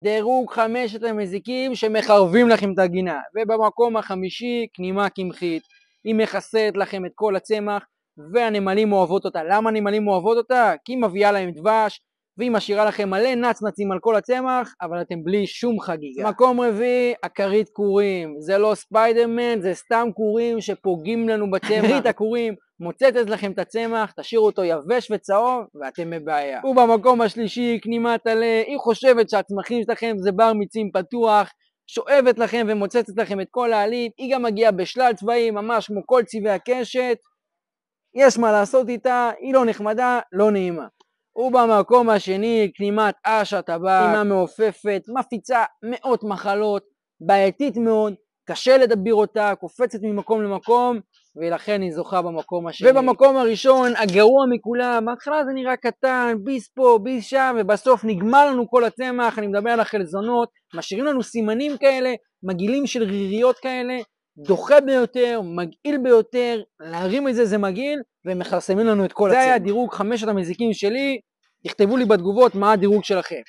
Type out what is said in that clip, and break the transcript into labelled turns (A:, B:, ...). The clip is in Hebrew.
A: דירוג 5 המזיקים שמחרבים לכם את הגינה. ובמקום החמישי, כנימה קמחית. היא מכסת לכם את כל הצמח, והנמלים אוהבות אותה. למה הנמלים אוהבות אותה? כי היא מביאה להם דבש, והיא משאירה לכם מלא נצנצים על כל הצמח, אבל אתם בלי שום חגיגה. מקום רביעי, הכרית קורים. זה לא ספיידרמן, זה סתם קורים שפוגעים לנו בצמח. כרית הקורים מוצצת לכם את הצמח, תשאירו אותו יבש וצהוב, ואתם בבעיה. ובמקום השלישי, כנימת עלה. היא חושבת שהצמחים שלכם זה בר מיצים פתוח, שואבת לכם ומוצצת לכם את כל העלים. היא גם מגיעה בשלל צבעים, ממש כמו כל צבעי הקשת. יש מה לעשות איתה, היא לא נחמדה, לא נעימה. ובמקום השני, כנימת אש הטבק, כנימה מעופפת, מפיצה מאות מחלות, בעייתית מאוד, קשה לדבר אותה, קופצת ממקום למקום, ולכן היא זוכה במקום השני. ובמקום הראשון, הגרוע מכולם, בהתחלה זה נראה קטן, ביס פה, ביס שם, ובסוף נגמר לנו כל הצמח. אני מדבר על החלזונות, משאירים לנו סימנים כאלה, מגעילים של ריריות כאלה, דוחה ביותר, מגעיל ביותר, להרים את זה מגעיל, ומחרסמים לנו את כל הצמח. זה היה דירוג 5 המזיקים שלי. תכתבו לי בתגובות מה הדירוג שלכם.